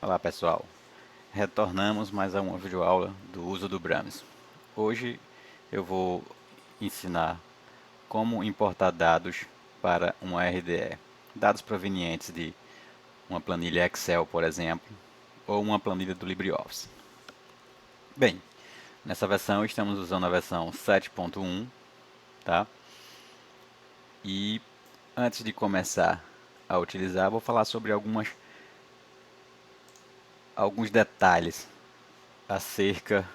Olá pessoal, retornamos mais a uma videoaula do uso do Brahms. Hoje eu vou ensinar como importar dados para uma RDE. Dados provenientes de uma planilha Excel, por exemplo, ou uma planilha do LibreOffice. Bem, nessa versão estamos usando a versão 7.1, tá? E antes de começar a utilizar, vou falar sobre alguns detalhes acerca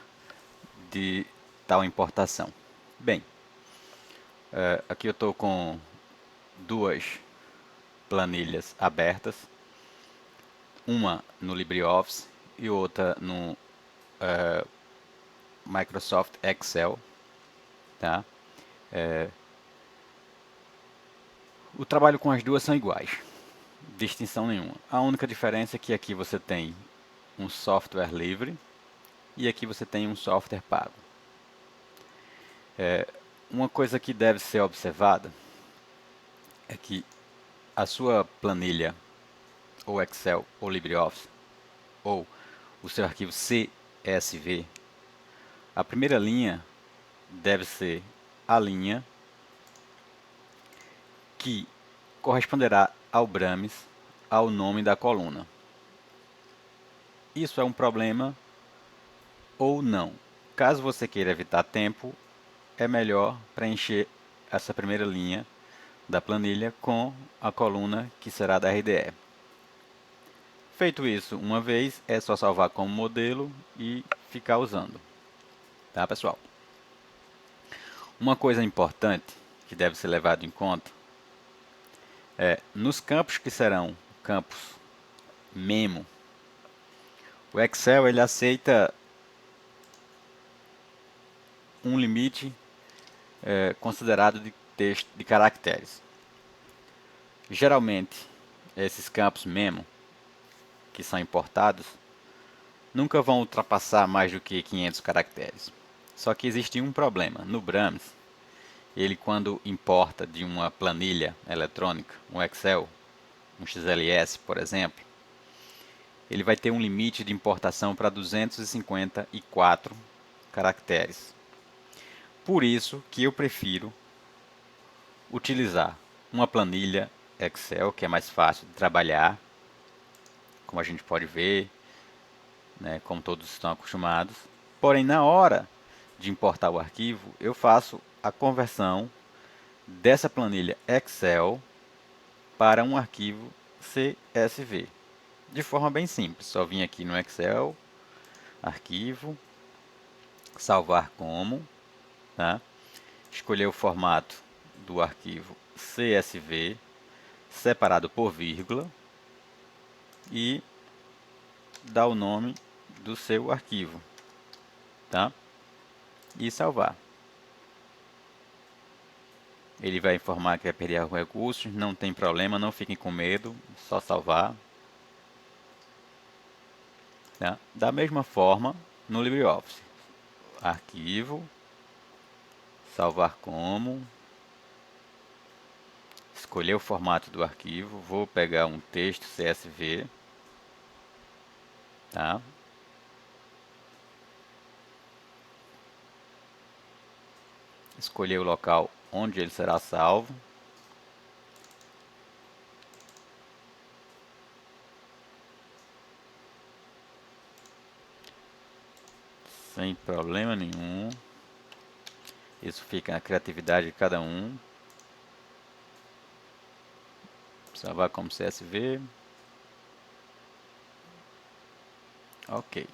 de tal importação. Bem, aqui eu estou com duas planilhas abertas, uma no LibreOffice e outra no Microsoft Excel, tá? O trabalho com as duas são iguais, distinção nenhuma. A única diferença é que aqui você tem um software livre e aqui você tem um software pago. Uma coisa que deve ser observada é que a sua planilha, ou Excel, ou LibreOffice, ou o seu arquivo CSV, a primeira linha deve ser a linha que corresponderá ao Brahms, ao nome da coluna. Isso é um problema ou não? Caso você queira evitar tempo, é melhor preencher essa primeira linha da planilha com a coluna que será da RDE. Feito isso uma vez, é só salvar como modelo e ficar usando. Tá, pessoal? Uma coisa importante que deve ser levado em conta é, nos campos que serão campos memo, o Excel ele aceita um limite considerado de texto de caracteres. Geralmente, esses campos memo que são importados nunca vão ultrapassar mais do que 500 caracteres. Só que existe um problema. No Brahms, ele quando importa de uma planilha eletrônica, um Excel, um XLS, por exemplo, ele vai ter um limite de importação para 254 caracteres. Por isso que eu prefiro utilizar uma planilha Excel, que é mais fácil de trabalhar, como a gente pode ver, né, como todos estão acostumados. Porém, na hora de importar o arquivo, eu faço a conversão dessa planilha Excel para um arquivo CSV. De forma bem simples, só vim aqui no Excel, arquivo, salvar como, tá? Escolher o formato do arquivo CSV, separado por vírgula, e dar o nome do seu arquivo, tá? E salvar. Ele vai informar que vai perder os recursos, não tem problema, não fiquem com medo, só salvar. Tá? Da mesma forma, no LibreOffice, arquivo, salvar como, escolher o formato do arquivo, vou pegar um texto CSV, tá? Escolher o local onde ele será salvo. Sem problema nenhum. Isso fica na criatividade de cada um. Salvar como CSV. Ok.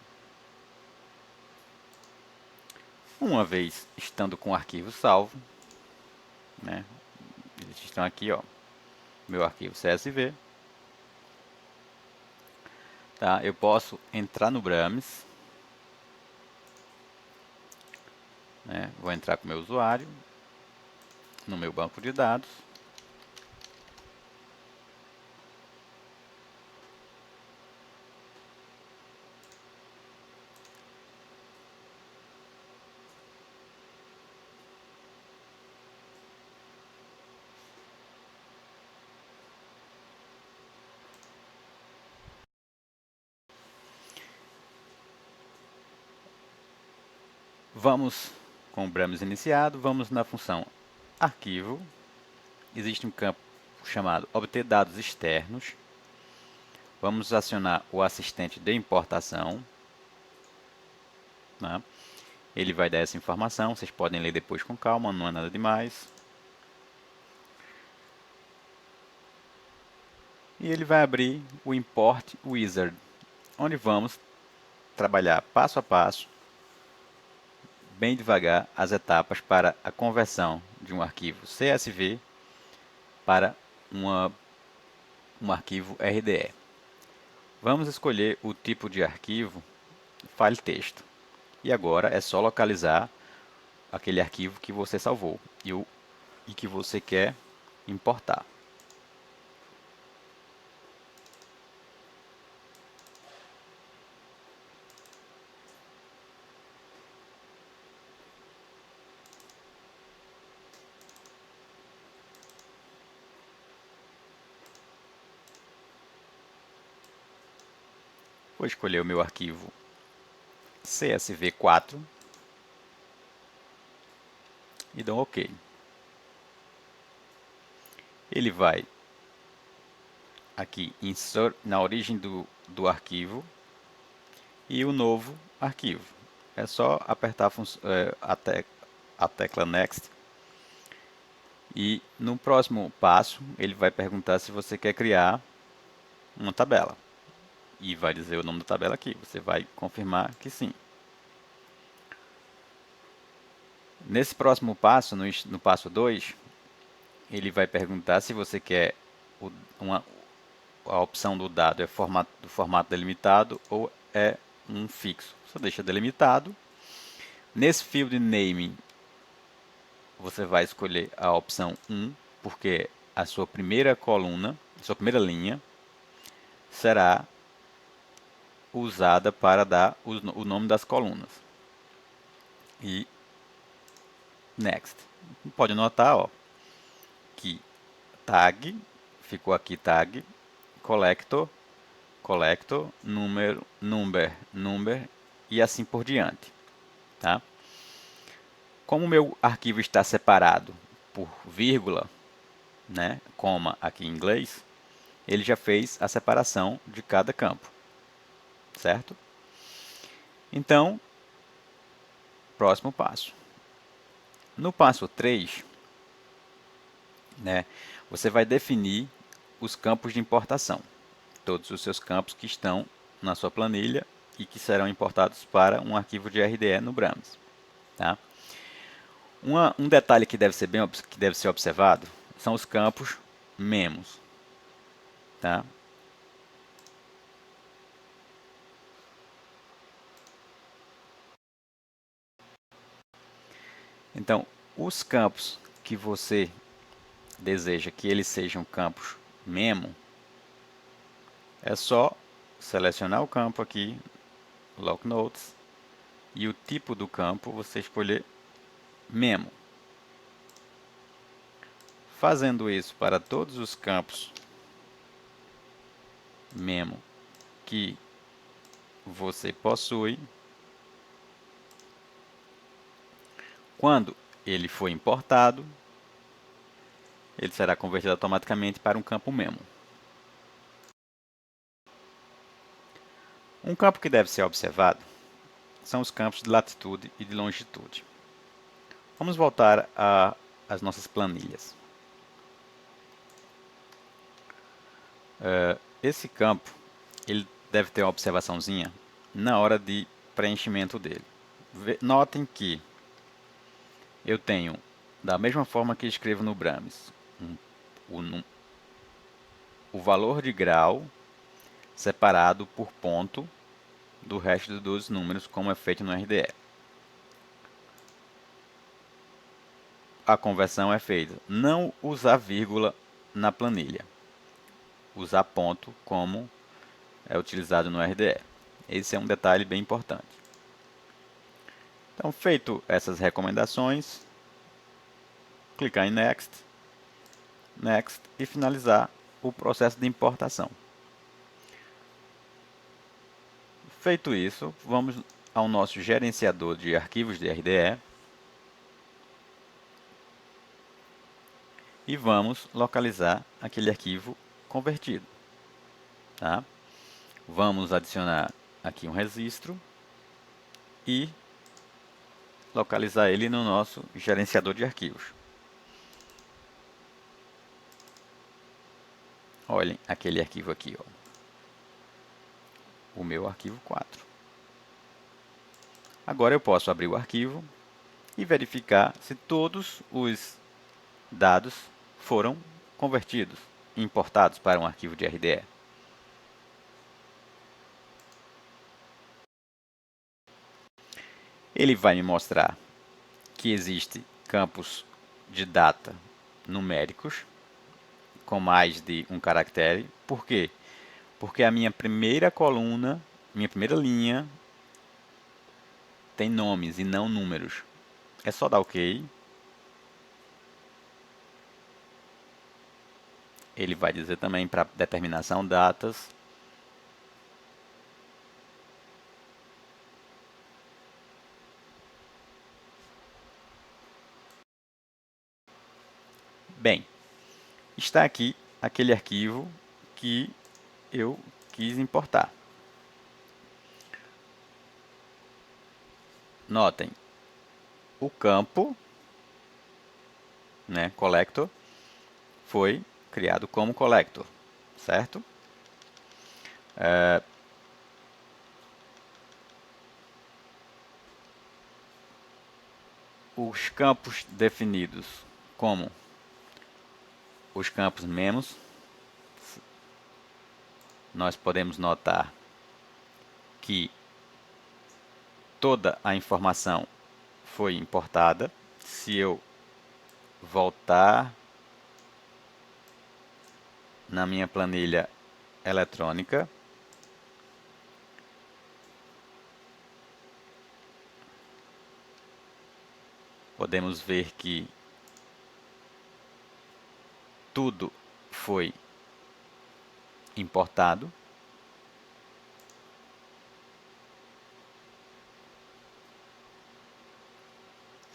Uma vez estando com o arquivo salvo, né? Eles estão aqui, ó. Meu arquivo CSV. Tá? Eu posso entrar no Brahms. Né? Vou entrar com o meu usuário. No meu banco de dados. Vamos com o Brahms iniciado, vamos na função arquivo. Existe um campo chamado obter dados externos. Vamos acionar o assistente de importação, né? Ele vai dar essa informação, vocês podem ler depois com calma, não é nada demais. E ele vai abrir o Import Wizard, onde vamos trabalhar passo a passo, bem devagar, as etapas para a conversão de um arquivo CSV para um arquivo RDE. Vamos escolher o tipo de arquivo, file texto. E agora é só localizar aquele arquivo que você salvou e que você quer importar. Vou escolher o meu arquivo CSV4 e dou OK. Ele vai aqui na origem do arquivo e o novo arquivo. É só apertar a tecla Next e no próximo passo ele vai perguntar se você quer criar uma tabela. E vai dizer o nome da tabela aqui. Você vai confirmar que sim. Nesse próximo passo, no passo 2, ele vai perguntar se você quer a opção do dado é do formato delimitado ou é um fixo. Você deixa delimitado. Nesse field naming, você vai escolher a opção 1, porque a sua primeira coluna, a sua primeira linha, será usada para dar o nome das colunas. E Next. Pode notar, ó, que tag, ficou aqui tag, collector, number e assim por diante. Tá? Como o meu arquivo está separado por vírgula, né, coma aqui em inglês, ele já fez a separação de cada campo. Certo? Então, próximo passo. No passo 3, né, você vai definir os campos de importação. Todos os seus campos que estão na sua planilha e que serão importados para um arquivo de RDE no Brahms. Tá? Um detalhe que deve ser observado são os campos memos. Tá? Então, os campos que você deseja que eles sejam campos memo, é só selecionar o campo aqui, Lock Notes, e o tipo do campo você escolher memo. Fazendo isso para todos os campos memo que você possui, quando ele for importado, ele será convertido automaticamente para um campo memo. Um campo que deve ser observado são os campos de latitude e de longitude. Vamos voltar às nossas planilhas. Esse campo ele deve ter uma observaçãozinha na hora de preenchimento dele. Notem que eu tenho, da mesma forma que escrevo no Brahms, o valor de grau separado por ponto do resto dos números, como é feito no RDE. A conversão é feita não usar vírgula na planilha, usar ponto como é utilizado no RDE. Esse é um detalhe bem importante. Então, feito essas recomendações, clicar em Next, Next e finalizar o processo de importação. Feito isso, vamos ao nosso gerenciador de arquivos de RDE e vamos localizar aquele arquivo convertido. Tá? Vamos adicionar aqui um registro e localizar ele no nosso gerenciador de arquivos. Olhem aquele arquivo aqui, ó. O meu arquivo 4. Agora eu posso abrir o arquivo e verificar se todos os dados foram convertidos, importados para um arquivo de RDE. Ele vai me mostrar que existe campos de data numéricos com mais de um caractere. Por quê? Porque a minha primeira coluna, minha primeira linha, tem nomes e não números. É só dar OK. Ele vai dizer também para determinação datas. Bem, está aqui aquele arquivo que eu quis importar. Notem, o campo, né, collector, foi criado como collector, certo? Os campos definidos como os campos memos, nós podemos notar que toda a informação foi importada. Se eu voltar na minha planilha eletrônica, podemos ver que tudo foi importado.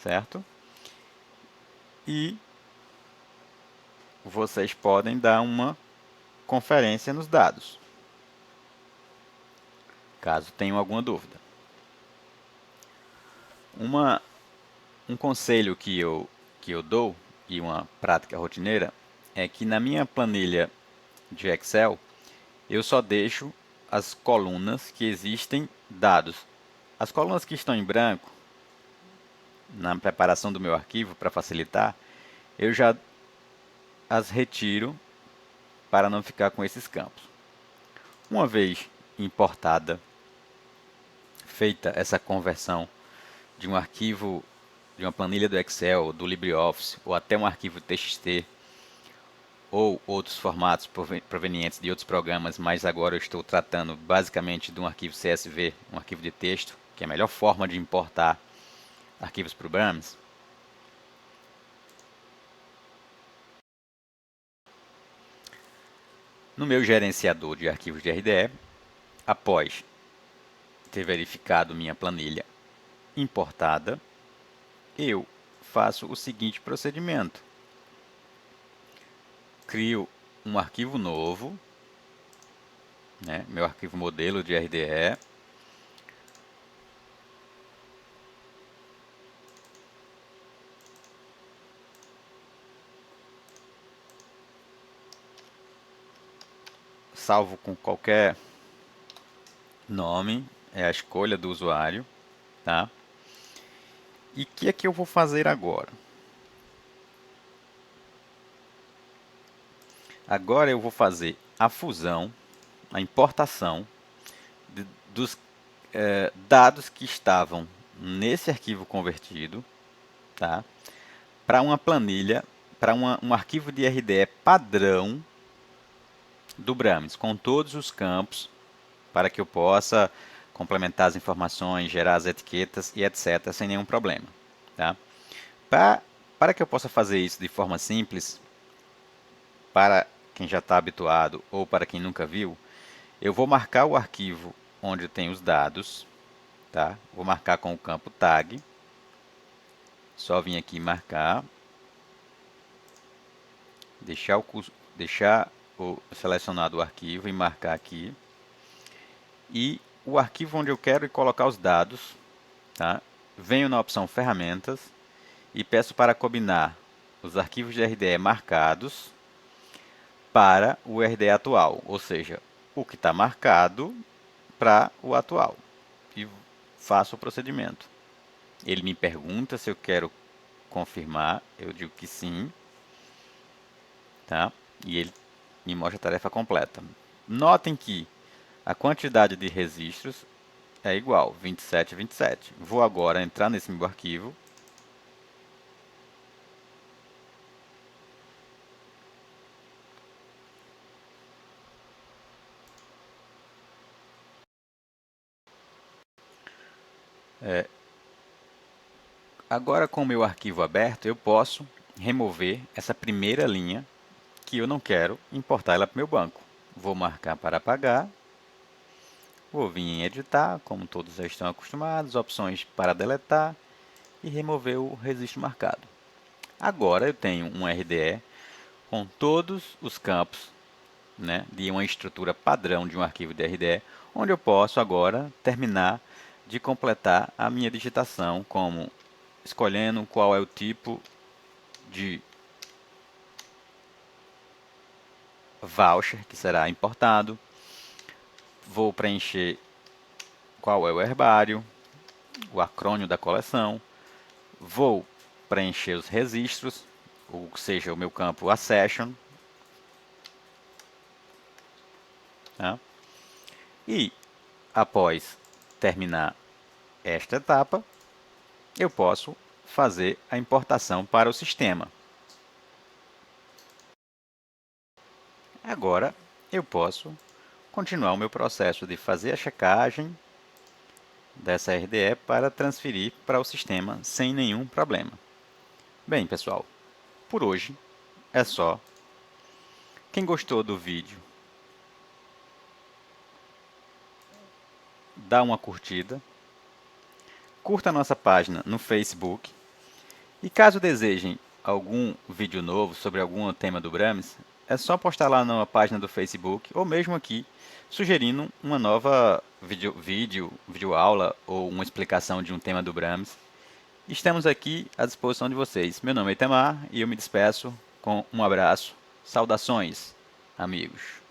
Certo? E vocês podem dar uma conferência nos dados, caso tenham alguma dúvida. Um conselho que eu dou, e uma prática rotineira, é que na minha planilha de Excel, eu só deixo as colunas que existem dados. As colunas que estão em branco, na preparação do meu arquivo, para facilitar, eu já as retiro para não ficar com esses campos. Uma vez importada, feita essa conversão de um arquivo, de uma planilha do Excel, do LibreOffice, ou até um arquivo TXT, ou outros formatos provenientes de outros programas, mas agora eu estou tratando basicamente de um arquivo CSV, um arquivo de texto, que é a melhor forma de importar arquivos para o Brahms. No meu gerenciador de arquivos de RDE, após ter verificado minha planilha importada, eu faço o seguinte procedimento. Crio um arquivo novo, né, meu arquivo modelo de RDE. Salvo com qualquer nome, é a escolha do usuário, tá? E o que é que eu vou fazer agora? Agora eu vou fazer a fusão, a importação dos dados que estavam nesse arquivo convertido, tá? Para uma planilha, para um arquivo de RDE padrão do Brahms, com todos os campos, para que eu possa complementar as informações, gerar as etiquetas e etc. sem nenhum problema. Tá? Para que eu possa fazer isso de forma simples, para quem já está habituado ou para quem nunca viu, eu vou marcar o arquivo onde tem os dados, tá? Vou marcar com o campo tag. Só vim aqui marcar. Deixar selecionado o arquivo e marcar aqui. E o arquivo onde eu quero colocar os dados, tá? Venho na opção ferramentas e peço para combinar os arquivos de RDE marcados para o RDE atual, ou seja, o que está marcado para o atual. E faço o procedimento. Ele me pergunta se eu quero confirmar, eu digo que sim, tá? E ele me mostra a tarefa completa. Notem que a quantidade de registros é igual, 27 a 27. Vou agora entrar nesse meu arquivo. Agora com o meu arquivo aberto, eu posso remover essa primeira linha que eu não quero importar ela para o meu banco. Vou marcar para apagar. Vou vir em editar, como todos já estão acostumados, opções para deletar e remover o registro marcado. Agora eu tenho um RDE com todos os campos, né, de uma estrutura padrão de um arquivo de RDE, onde eu posso agora terminar de completar a minha digitação, como escolhendo qual é o tipo de voucher que será importado. Vou preencher qual é o herbário, o acrônimo da coleção. Vou preencher os registros, ou seja, o meu campo Accession. Tá? E após terminar esta etapa, eu posso fazer a importação para o sistema. Agora eu posso continuar o meu processo de fazer a checagem dessa RDE para transferir para o sistema sem nenhum problema. Bem, pessoal, por hoje é só. Quem gostou do vídeo, dá uma curtida, curta a nossa página no Facebook e caso desejem algum vídeo novo sobre algum tema do Brahms, é só postar lá na página do Facebook ou mesmo aqui, sugerindo uma nova vídeo aula ou uma explicação de um tema do Brahms. Estamos aqui à disposição de vocês. Meu nome é Itamar e eu me despeço com um abraço. Saudações, amigos.